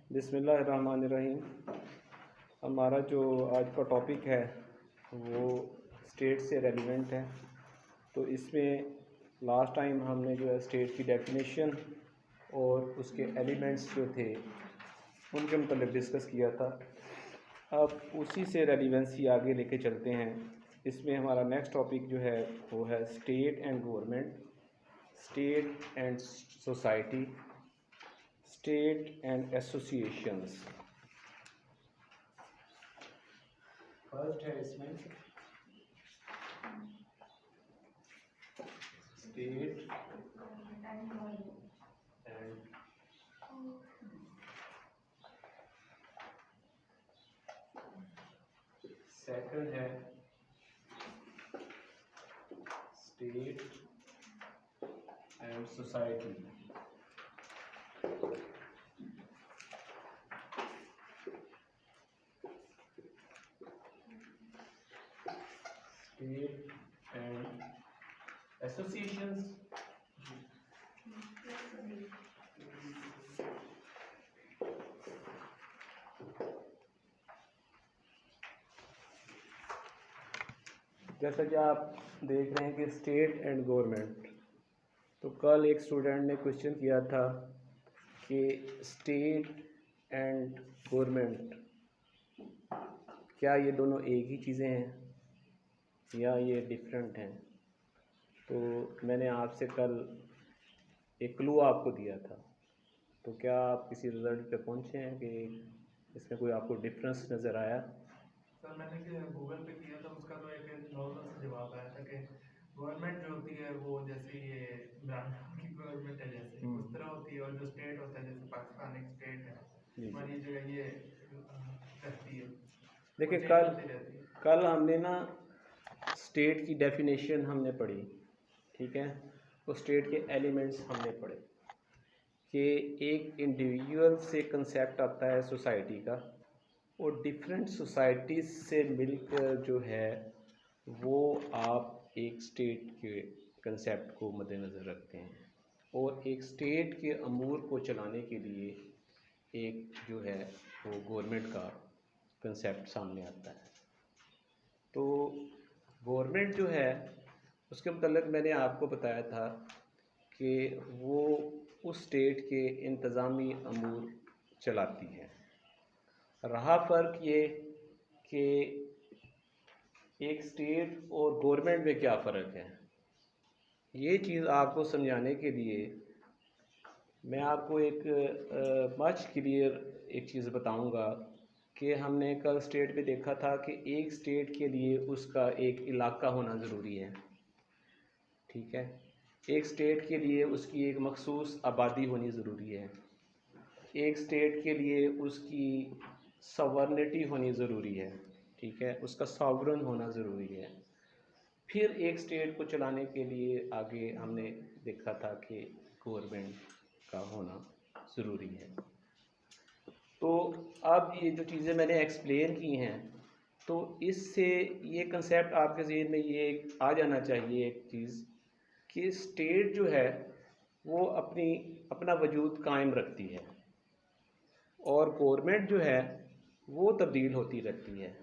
बिस्मिल्लाहिर्रहमानिर्रहीम। हमारा जो आज का टॉपिक है वो स्टेट से रेलिवेंट है। तो इसमें लास्ट टाइम हमने जो है स्टेट की डेफिनेशन और उसके एलिमेंट्स जो थे उनके मतलब डिस्कस किया था। अब उसी से रेलिवेंसी आगे लेके चलते हैं। इसमें हमारा नेक्स्ट टॉपिक जो है वो है state and government, state and society, state and associations. First है इसमें स्टेट एंड सेकंड है state and society. State and associations. जैसा कि आप देख रहे हैं कि स्टेट एंड गवर्नमेंट, तो कल एक स्टूडेंट ने क्वेश्चन किया था कि स्टेट एंड गवर्नमेंट क्या ये दोनों एक ही चीज़ें हैं या ये डिफरेंट हैं। तो मैंने आपसे कल एक क्लू आपको दिया था, तो क्या आप किसी रिजल्ट पे पहुंचे हैं कि इसमें कोई आपको डिफरेंस नज़र आया? सर मैंने गूगल पे किया था, उसका तो एक नॉर्मल सा जवाब आया था कि गवर्नमेंट जो होती है वो जैसे ये इमरान खान की गवर्नमेंट है जैसे उस तरह होती है, और जो स्टेट होता है जैसे पाकिस्तान एक स्टेट है जी और जी। ये जो है ये रहती है, वो देखिए चेंज होती रहती है। कल हमने ना स्टेट की डेफिनेशन हमने पढ़ी, ठीक है। तो स्टेट के एलिमेंट्स हमने पढ़े कि एक इंडिविजुअल से कंसेप्ट आता है सोसाइटी का, और डिफरेंट सोसाइटीज़ से मिलकर जो है वो आप एक स्टेट के कंसेप्ट को मद्देनज़र रखते हैं, और एक स्टेट के अमूर को चलाने के लिए एक जो है वो गवर्नमेंट का कंसेप्ट सामने आता है। तो गवर्नमेंट जो है उसके मतलब मैंने आपको बताया था कि वो उस स्टेट के इंतज़ामी अमूर चलाती है। रहा फ़र्क ये कि एक स्टेट और गवर्नमेंट में क्या फ़र्क है, ये चीज़ आपको समझाने के लिए मैं आपको एक मच क्लियर एक चीज़ बताऊंगा कि हमने कल स्टेट पे देखा था कि एक स्टेट के लिए उसका एक इलाका होना ज़रूरी है, ठीक है। एक स्टेट के लिए उसकी एक मखसूस आबादी होनी ज़रूरी है। एक स्टेट के लिए उसकी सवर्निटी होनी ज़रूरी है, ठीक है, उसका सॉवरन होना ज़रूरी है। फिर एक स्टेट को चलाने के लिए आगे हमने देखा था कि गवर्नमेंट का होना ज़रूरी है। तो अब ये जो चीज़ें मैंने एक्सप्लेन की हैं, तो इससे ये कंसेप्ट आपके ज़हन में ये आ जाना चाहिए एक चीज़ कि स्टेट जो है वो अपना वजूद कायम रखती है, और गवर्नमेंट जो है वो तब्दील होती रहती है।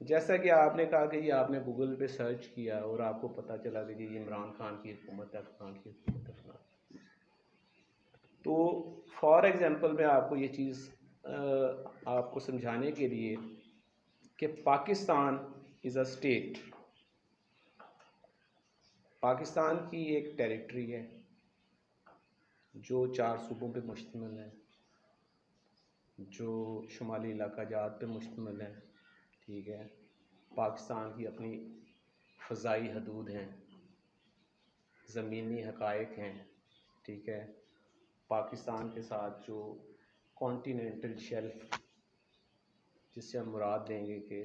जैसा कि आपने कहा कि ये आपने गूगल पे सर्च किया और आपको पता चला कि ये इमरान खान की हुकूमत है, खान की हुकूमत है। तो फॉर एग्ज़ाम्पल मैं आपको ये चीज़ आपको समझाने के लिए कि Pakistan is a state, Pakistan की एक टेरिटरी है जो 4 सूबों पे मुश्तमिल है, जो शुमाली इलाका जात पे मुश्तमिल है, ठीक है। पाकिस्तान की अपनी फ़ज़ाई हदूद हैं, ज़मीनी हक़ाइक़ हैं, ठीक है। पाकिस्तान के साथ जो कॉन्टिनेंटल शेल्फ़, जिससे हम मुराद लेंगे कि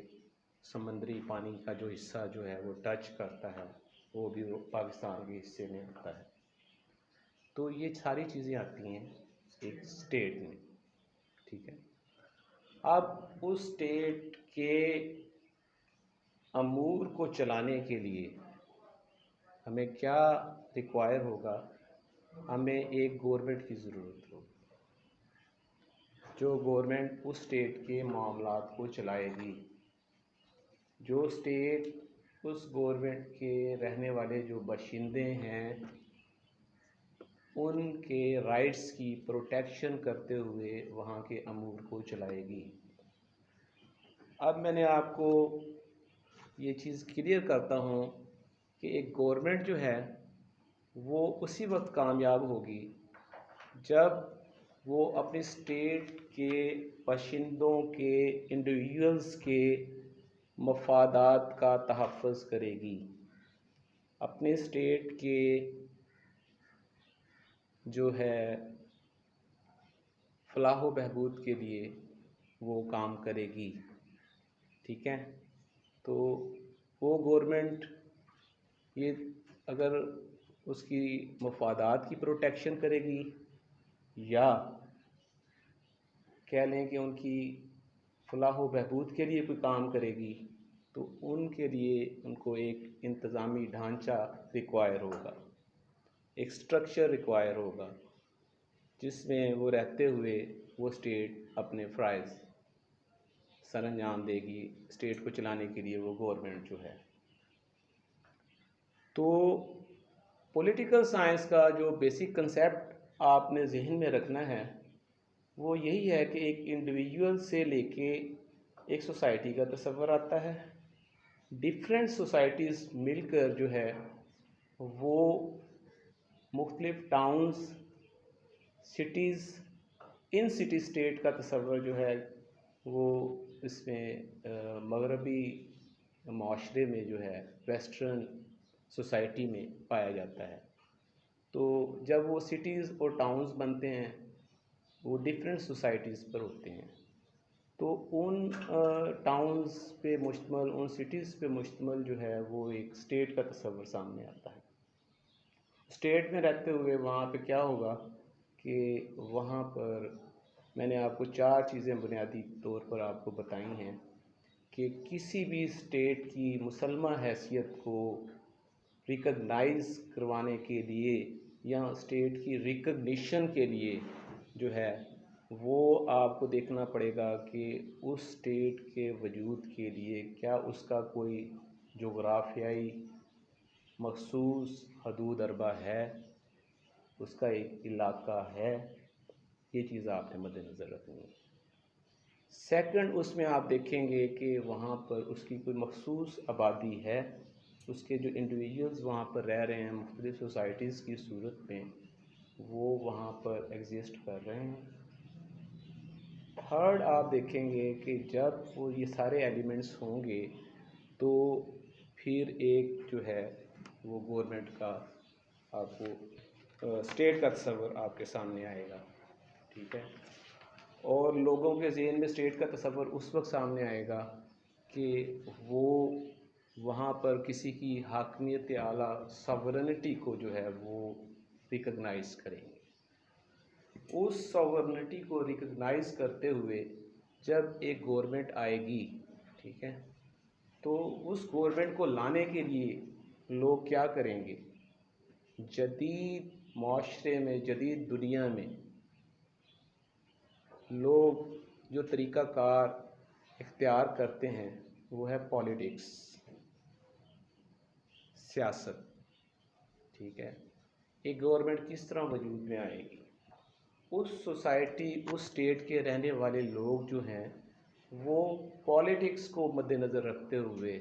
समंदरी पानी का जो हिस्सा जो है वो टच करता है, वो भी वो पाकिस्तान के हिस्से में आता है। तो ये सारी चीज़ें आती हैं एक स्टेट में, ठीक है। अब उस स्टेट के अमूर को चलाने के लिए हमें क्या रिक्वायर होगा, हमें एक गवर्नमेंट की ज़रूरत होगी। जो गवर्नमेंट उस स्टेट के मामलात को चलाएगी, जो स्टेट उस गवर्नमेंट के रहने वाले जो बाशिंदे हैं उनके राइट्स की प्रोटेक्शन करते हुए वहाँ के अमूर को चलाएगी। अब मैंने आपको ये चीज़ क्लियर करता हूँ कि एक गवर्नमेंट जो है वो उसी वक्त कामयाब होगी जब वो अपनी स्टेट के बाशिंदों के इंडिविजुअल्स के मफादात का तहफ़्फ़ुज़ करेगी, अपने स्टेट के जो है फलाह व बहबूद के लिए वो काम करेगी। ठीक है, तो वो गवर्नमेंट ये अगर उसकी मफादात की प्रोटेक्शन करेगी या कह लें कि उनकी फलाह व बहबूद के लिए कोई काम करेगी, तो उनके लिए उनको एक इंतज़ामी ढांचा रिक्वायर होगा, एक स्ट्रक्चर रिक्वायर होगा जिसमें वो रहते हुए वो स्टेट अपने फ़राइज़ सरअंजाम देगी। स्टेट को चलाने के लिए वो गवर्नमेंट जो है, तो पॉलिटिकल साइंस का जो बेसिक कंसेप्ट आपने जहन में रखना है वो यही है कि एक इंडिविजुअल से लेके एक सोसाइटी का तस्वर आता है। डिफरेंट सोसाइटीज़ मिलकर जो है वो मुख्तलिफ टाउन्स, सिटीज़, इन सिटी स्टेट का तस्वर जो है वो इसमें मगरबी माशरे में जो है वेस्टर्न सोसाइटी में पाया जाता है। तो जब वो सिटीज़ और टाउन्स बनते हैं वो डिफरेंट सोसाइटीज़ पर होते हैं, तो उन टाउन्स पे मुश्तमल, उन सिटीज़ पे मुश्तमल जो है वो एक स्टेट का तस्वर सामने आता है। स्टेट में रहते हुए वहाँ पे क्या होगा कि वहाँ पर मैंने आपको 4 चीज़ें बुनियादी तौर पर आपको बताई हैं कि किसी भी स्टेट की मुसलमा हैसियत को रिकग्नाइज़ करवाने के लिए या स्टेट की रिकग्निशन के लिए जो है वो आपको देखना पड़ेगा कि उस स्टेट के वजूद के लिए क्या उसका कोई जोग्राफियाई मखसूस हदूद अरबा है, उसका एक इलाका है। ये चीज़ आपने मद्देनज़र रखनी है। सेकंड, उसमें आप देखेंगे कि वहाँ पर उसकी कोई मखसूस आबादी है, उसके जो इंडिविजुअल्स वहाँ पर रह रहे हैं मुख्तलिफ़ सोसाइटीज़ की सूरत में, वो वहाँ पर एग्जिस्ट कर रहे हैं। थर्ड, आप देखेंगे कि जब वो ये सारे एलिमेंट्स होंगे तो फिर एक जो है वो गवर्नमेंट का आपको स्टेट का तस्वर आपके सामने आएगा। ठीक है, और लोगों के ज़हन में स्टेट का तस्वर उस वक्त सामने आएगा कि वो वहाँ पर किसी की हाकमियत आला सॉवरेनिटी को जो है वो रिकग्नाइज़ करेंगे। उस सॉवरेनिटी को रिकग्नाइज़ करते हुए जब एक गवर्नमेंट आएगी, ठीक है, तो उस गवर्नमेंट को लाने के लिए लोग क्या करेंगे, जदीद माशरे में, जदीद दुनिया में लोग जो तरीक़ाकार इख्तियार करते हैं वो है पॉलिटिक्स, सियासत। ठीक है, एक गवर्नमेंट किस तरह वजूद में आएगी, उस सोसाइटी, उस स्टेट के रहने वाले लोग जो हैं वो पॉलिटिक्स को मद्देनज़र रखते हुए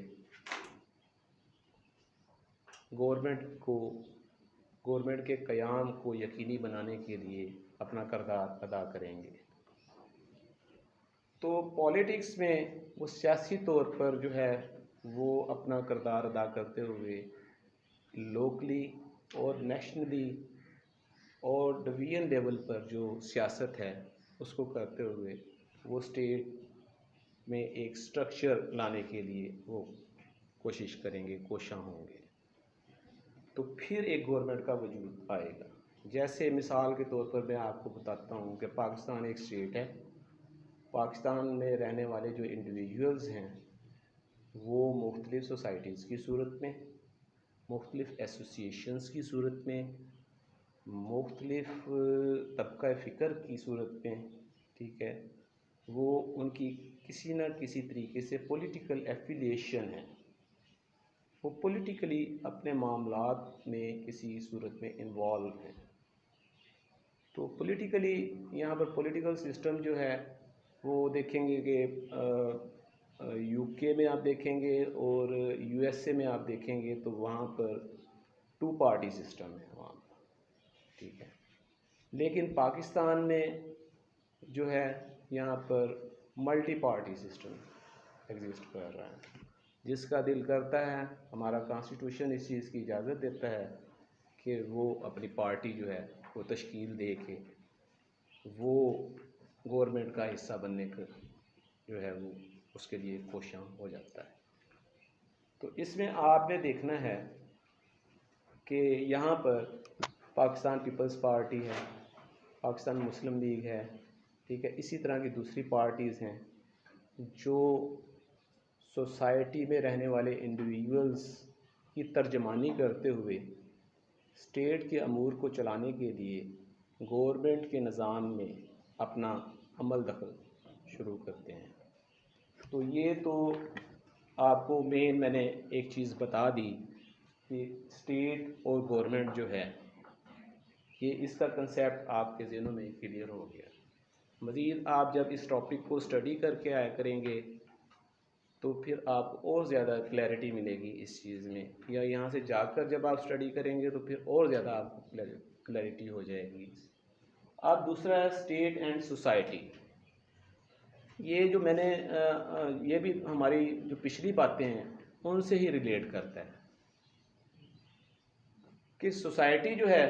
गवर्नमेंट के क़याम को यकीनी बनाने के लिए अपना किरदार अदा करेंगे। तो पॉलिटिक्स में वो सियासी तौर पर जो है वो अपना किरदार अदा करते हुए लोकली और नेशनली और डिवीज़न लेवल पर जो सियासत है उसको करते हुए वो स्टेट में एक स्ट्रक्चर लाने के लिए वो कोशिश करेंगे, कोशां होंगे। तो फिर एक गवर्नमेंट का वजूद आएगा। जैसे मिसाल के तौर पर मैं आपको बताता हूँ कि पाकिस्तान एक स्टेट है। पाकिस्तान में रहने वाले जो इंडिविजुअल्स हैं वो मुख्तलिफ़ सोसाइटीज़ की सूरत में, मुख्तलिफ़ एसोसिएशंस की सूरत में, मुख्तलिफ़ तबका फ़िक्र की सूरत में, ठीक है, वो उनकी किसी न किसी तरीके से पॉलिटिकल एफिलिएशन है, वो पॉलिटिकली अपने मामलात में किसी सूरत में इन्वॉल्व हैं। तो पॉलिटिकली यहाँ पर पॉलिटिकल सिस्टम जो है वो देखेंगे कि यूके में आप देखेंगे और यूएसए में आप देखेंगे तो वहाँ पर टू पार्टी सिस्टम है वहाँ पर, ठीक है। लेकिन पाकिस्तान में जो है यहाँ पर मल्टी पार्टी सिस्टम एग्जिस्ट कर रहा है। जिसका दिल करता है, हमारा कॉन्स्टिट्यूशन इस चीज़ की इजाज़त देता है कि वो अपनी पार्टी जो है वो तश्कील दे के वो गवर्नमेंट का हिस्सा बनने का जो है वो उसके लिए कोशिश हो जाता है। तो इसमें आपने देखना है कि यहाँ पर पाकिस्तान पीपल्स पार्टी है, पाकिस्तान मुस्लिम लीग है, ठीक है, इसी तरह की दूसरी पार्टीज़ हैं जो सोसाइटी में रहने वाले इंडिविजुअल्स की तर्जमानी करते हुए स्टेट के अमूर को चलाने के लिए गवर्नमेंट के निज़ाम में अपना अमल दखल शुरू करते हैं। तो ये तो आपको मेन मैंने एक चीज़ बता दी कि स्टेट और गवर्नमेंट जो है ये इसका कंसेप्ट आपके ज़हनों में क्लियर हो गया। मज़ीद आप जब इस टॉपिक को स्टडी करके आया करेंगे तो फिर आपको और ज़्यादा क्लैरिटी मिलेगी इस चीज़ में, या यहाँ से जाकर जब आप स्टडी करेंगे तो फिर और ज़्यादा आपको क्लैरिटी हो जाएगी। अब दूसरा है स्टेट एंड सोसाइटी। ये जो मैंने ये भी हमारी जो पिछली बातें हैं उनसे ही रिलेट करता है कि सोसाइटी जो है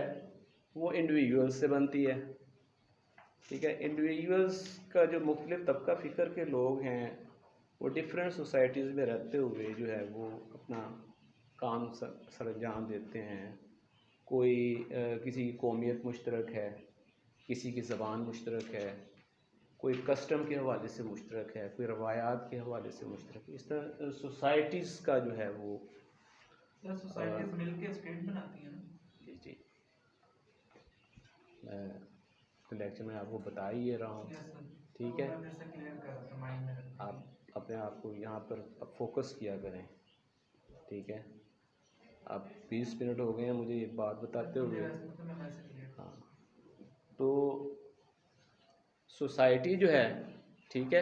वो इंडिविजुअल्स से बनती है, ठीक है। इंडिविजुअल्स का जो मुख्तलिफ तबका फ़िक्र के लोग हैं वो डिफरेंट सोसाइटीज़ में रहते हुए जो है वो अपना काम सरअंजाम देते हैं। कोई किसी की कौमियत मुश्तरक है, किसी की ज़बान मुश्तरक है, कोई कस्टम के हवाले से मुश्तरक है, कोई रवायात के हवाले से मुश्तरक है। इस तरह सोसाइटीज़ का जो है वो सोसाइटीज मिलके स्टेट बनाती हैं ना। जी जी, मैं लेक्चर में आपको बता ही रहा हूँ, ठीक है। आप अपने आप को यहाँ पर फोकस किया करें, ठीक है। अब 20 मिनट हो गए हैं मुझे एक बात बताते हुए। हाँ, तो सोसाइटी जो है, ठीक है,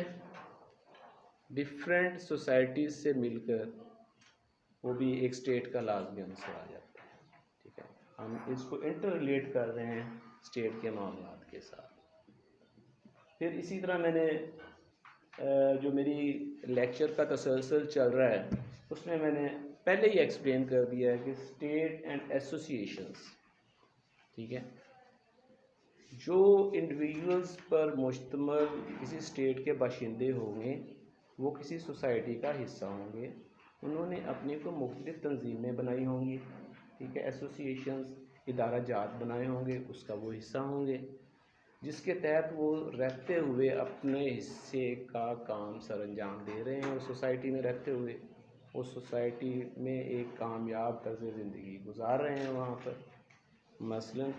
डिफरेंट सोसाइटीज़ से मिलकर वो भी एक स्टेट का लाजमी अंसर आ जाता है, ठीक है। हम इसको इंटर रिलेट कर रहे हैं स्टेट के मामलात के साथ। फिर इसी तरह मैंने जो मेरी लेक्चर का तसलसल चल रहा है उसमें मैंने पहले ही एक्सप्लेन कर दिया है कि स्टेट एंड एसोसिएशंस, ठीक है, जो इंडिविजुअल्स पर मुश्तमल किसी स्टेट के बाशिंदे होंगे वो किसी सोसाइटी का हिस्सा होंगे। उन्होंने अपने को मुख्तलिफ तंजीमें बनाई होंगी, ठीक है, एसोसिएशंस, इदारा जात बनाए होंगे, उसका वो हिस्सा होंगे जिसके तहत वो रहते हुए अपने हिस्से का काम सरअंजाम दे रहे हैं और सोसाइटी में रहते हुए उस सोसाइटी में एक कामयाब तर्ज़ ज़िंदगी गुजार रहे हैं वहाँ पर। मसलन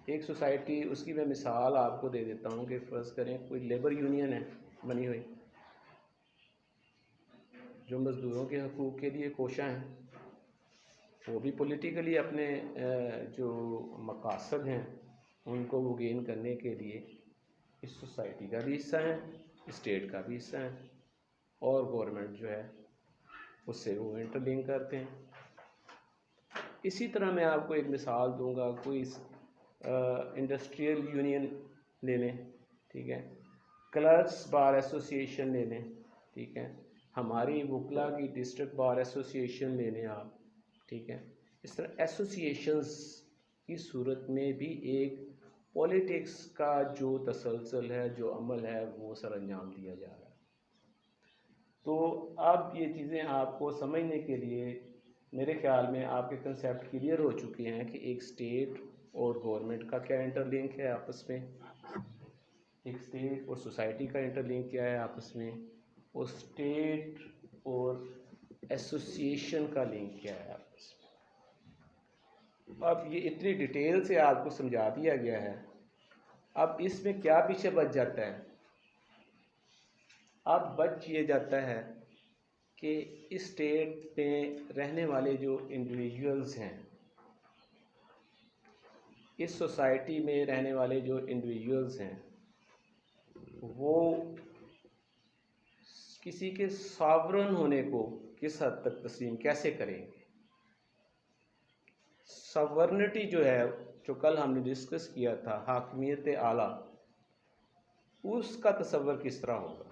एक सोसाइटी, उसकी मैं मिसाल आपको दे देता हूँ कि फ़र्ज़ करें कोई लेबर यूनियन है बनी हुई जो मज़दूरों के हकूक़ के लिए कोशा हैं, वो भी पॉलिटिकली अपने जो मकासद हैं उनको वो गेन करने के लिए इस सोसाइटी का भी हिस्सा है, स्टेट का भी हिस्सा है, और गवर्नमेंट जो है उससे वो इंटरलिंक करते हैं। इसी तरह मैं आपको एक मिसाल दूंगा, कोई इंडस्ट्रियल यूनियन ले लें, ठीक है, क्लर्क्स बार एसोसिएशन ले लें, ठीक है, हमारी वकला की डिस्ट्रिक्ट बार एसोसिएशन ले लें आप, ठीक है। इस तरह एसोसिएशंस की सूरत में भी एक पॉलिटिक्स का जो तसलसल है, जो अमल है, वो सरअंजाम दिया जा रहा है। तो अब ये चीज़ें आपको समझने के लिए मेरे ख्याल में आपके कंसेप्ट क्लियर हो चुके हैं कि एक स्टेट और गवर्नमेंट का क्या इंटरलिंक है आपस में, एक स्टेट और सोसाइटी का इंटरलिंक क्या है आपस में, और स्टेट और एसोसिएशन का लिंक क्या है आपस में। अब ये इतनी डिटेल से आपको समझा दिया गया है। अब इसमें क्या पीछे बच जाता है अब बच ये जाता है कि इस स्टेट में रहने वाले जो इंडिविजुअल्स हैं, इस सोसाइटी में रहने वाले जो इंडिविजुअल्स हैं, वो किसी के सॉवरन होने को किस हद तक तस्लीम कैसे करेंगे। सॉवरनिटी जो है, जो कल हमने डिस्कस किया था, हाकमियत आला, उसका तसव्वुर किस तरह होगा।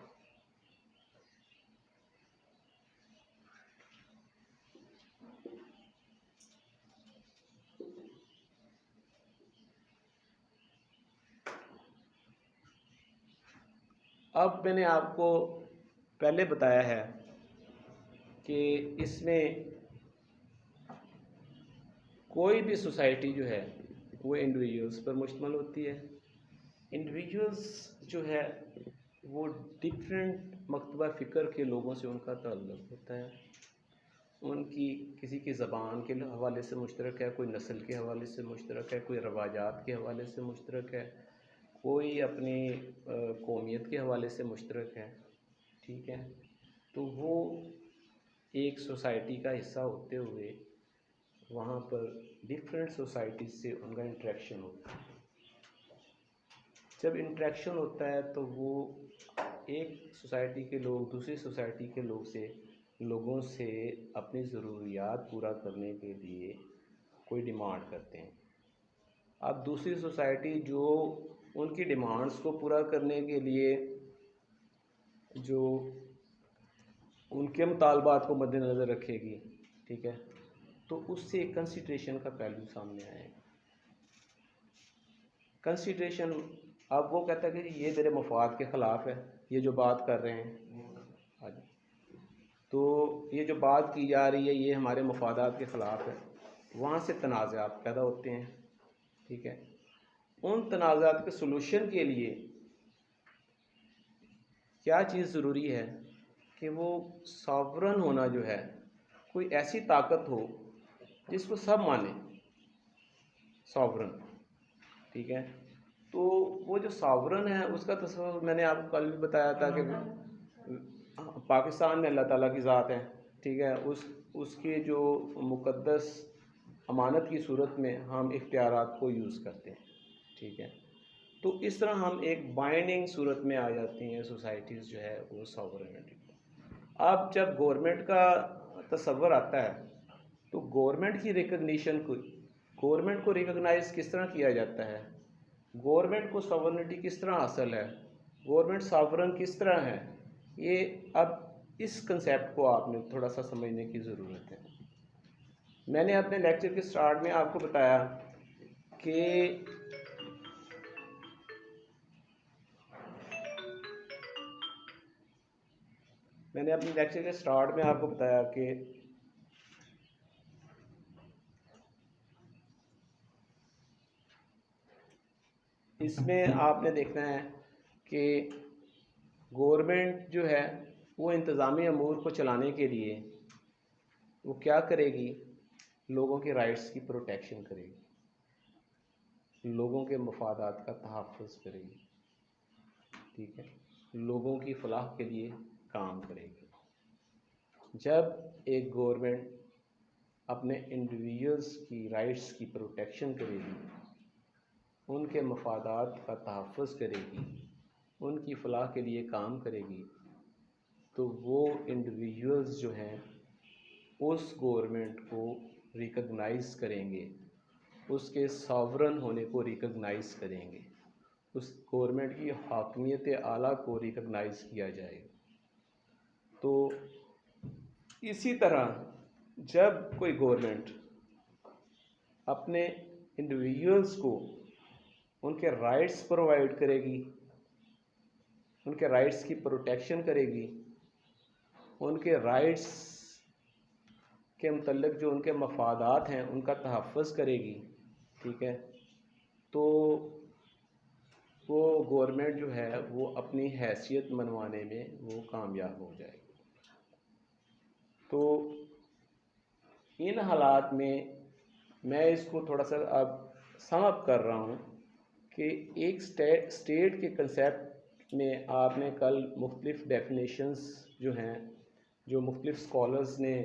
अब मैंने आपको पहले बताया है कि इसमें कोई भी सोसाइटी जो है वो इंडिविजुअल्स पर मुश्तमिल होती है। इंडिविजुअल्स जो है वो डिफरेंट मकतबा फ़िक्र के लोगों से उनका ताल्लुक़ होता है। उनकी किसी की ज़बान के हवाले से मुश्तरक है, कोई नस्ल के हवाले से मुश्तरक है, कोई रवाजात के हवाले से मुश्तरक है, कोई अपनी कौमियत के हवाले से मुश्तरक है। ठीक है, तो वो एक सोसाइटी का हिस्सा होते हुए वहाँ पर डिफरेंट सोसाइटीज़ से उनका इंटरेक्शन होता है। जब इंटरेक्शन होता है तो वो एक सोसाइटी के लोग दूसरी सोसाइटी के लोगों से अपनी ज़रूरियात पूरा करने के लिए कोई डिमांड करते हैं। अब दूसरी सोसाइटी जो उनकी डिमांड्स को पूरा करने के लिए जो उनके मुतालबात को मद्देनज़र रखेगी, ठीक है, तो उससे कंसिडरेशन का पहलू सामने आएगा। कंसिडरेशन, अब वो कहता है कि ये मेरे मफाद के ख़िलाफ़ है, ये जो बात कर रहे हैं, तो ये जो बात की जा रही है ये हमारे मफादात के ख़िलाफ़ है। वहाँ से तनाज़ात पैदा होते हैं। ठीक है, उन तनाज़ात के सलूशन के लिए क्या चीज़ ज़रूरी है कि वो सॉवरन होना जो है, कोई ऐसी ताकत हो जिसको सब माने, सॉवरन। ठीक है, तो वो जो सॉवरन है उसका तस्वीर मैंने आपको कल भी बताया था कि पाकिस्तान में अल्लाह ताला की ज़ात है। ठीक है, उसके जो मुक़द्दस अमानत की सूरत में हम इख्तियारात को यूज़ करते हैं। ठीक है, तो इस तरह हम एक बाइंडिंग सूरत में आ जाती हैं सोसाइटीज़ जो है वो सॉवरेनिटी। अब जब गवर्नमेंट का तसव्वुर आता है तो गवर्नमेंट की रिकग्निशन को, गवर्नमेंट को रिकग्नाइज़ किस तरह किया जाता है, गवर्नमेंट को सॉवरेनिटी किस तरह हासिल है, गवर्नमेंट सॉवरन किस तरह है, ये अब इस कंसेप्ट को आपने थोड़ा सा समझने की ज़रूरत है। मैंने अपने लेक्चर के स्टार्ट में आपको बताया कि इसमें आपने देखना है कि गवर्नमेंट जो है वो इंतज़ामी अमूर को चलाने के लिए वो क्या करेगी, लोगों के राइट्स की प्रोटेक्शन करेगी, लोगों के मफादात का तहफ़्फ़ुज़ करेगी। ठीक है, लोगों की फलाह के लिए काम करेगी। जब एक गवर्नमेंट अपने इंडिविजुअल्स की राइट्स की प्रोटेक्शन करेगी, उनके मफादात का तहफ़्फ़ुज़ करेगी, उनकी फलाह के लिए काम करेगी, तो वो इंडिविजुअल्स जो हैं उस गवर्नमेंट को रिकग्नाइज़ करेंगे, उसके सॉवरन होने को रिकग्नाइज़ करेंगे, उस गवर्नमेंट की हाकमियत आला को रिकग्नाइज़ किया जाएगा। तो इसी तरह जब कोई गवर्नमेंट अपने इंडिविजुअल्स को उनके राइट्स प्रोवाइड करेगी, उनके राइट्स की प्रोटेक्शन करेगी, उनके राइट्स के मुतल्लिक़ जो उनके मफादात हैं उनका तहफ़्फ़ुज़ करेगी। ठीक है, तो वो गवर्नमेंट जो है वो अपनी हैसियत मनवाने में वो कामयाब हो जाएगी। तो इन हालात में मैं इसको थोड़ा सा अब सम अप कर रहा हूँ कि एक स्टेट के कंसेप्ट में आपने कल मुख्तलिफ़ डेफिनेशंस जो हैं, जो मुख्तलिफ़ स्कॉलर्स ने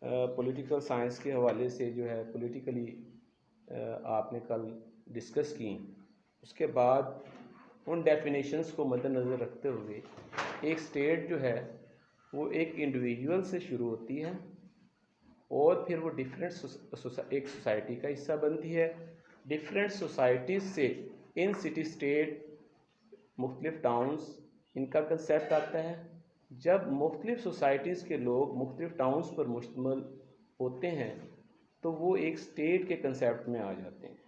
पॉलिटिकल साइंस के हवाले से जो है पॉलिटिकली आपने कल डिस्कस की। उसके बाद उन डेफिनेशंस को मद्देनज़र रखते हुए एक स्टेट जो है वो एक इंडिविजुअल से शुरू होती है और फिर वो डिफरेंट एक सोसाइटी का हिस्सा बनती है। डिफरेंट सोसाइटीज़ से इन सिटी स्टेट मुख्तलिफ टाउन्स इनका कंसेप्ट आता है। जब मुख्तलिफ सोसाइटीज़ के लोग मुख्तलिफ टाउन्स पर मुश्तमिल होते हैं तो वो एक स्टेट के कंसेप्ट में आ जाते हैं।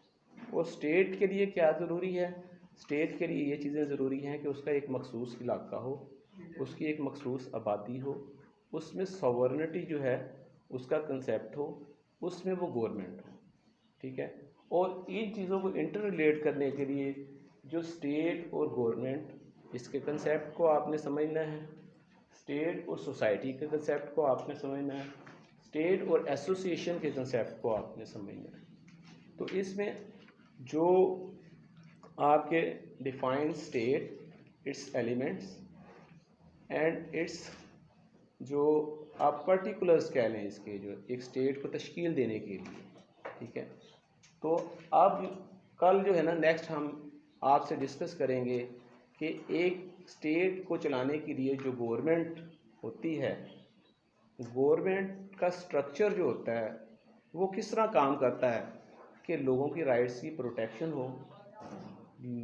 और स्टेट के लिए क्या ज़रूरी है? स्टेट के लिए ये चीज़ें ज़रूरी हैं कि उसका एक मखसूस इलाका हो, उसकी एक मखसूस आबादी हो, उसमें सॉवरेनिटी जो है उसका कंसेप्ट हो, उसमें वो गवर्नमेंट हो, ठीक है। और इन चीज़ों को इंटर रिलेट करने के लिए जो स्टेट और गवर्नमेंट इसके कंसेप्ट को आपने समझना है, स्टेट और सोसाइटी के कंसेप्ट को आपने समझना है, स्टेट और एसोसिएशन के कंसेप्ट को आपने समझना है। तो इसमें जो आपके define state, it's elements and it's जो आप पर्टिकुलर्स कह लें इसके, जो एक स्टेट को तश्कील देने के लिए, ठीक है। तो अब कल जो है ना नेक्स्ट हम आपसे डिस्कस करेंगे कि एक स्टेट को चलाने के लिए जो गवर्नमेंट होती है, गवर्नमेंट का स्ट्रक्चर जो होता है वो किस तरह काम करता है कि लोगों की राइट्स की प्रोटेक्शन हो,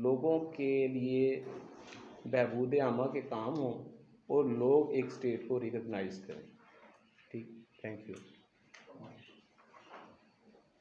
लोगों के लिए बहबूद आमा के काम हों और लोग एक स्टेट को रिकॉग्नाइज करें। ठीक, थैंक यू।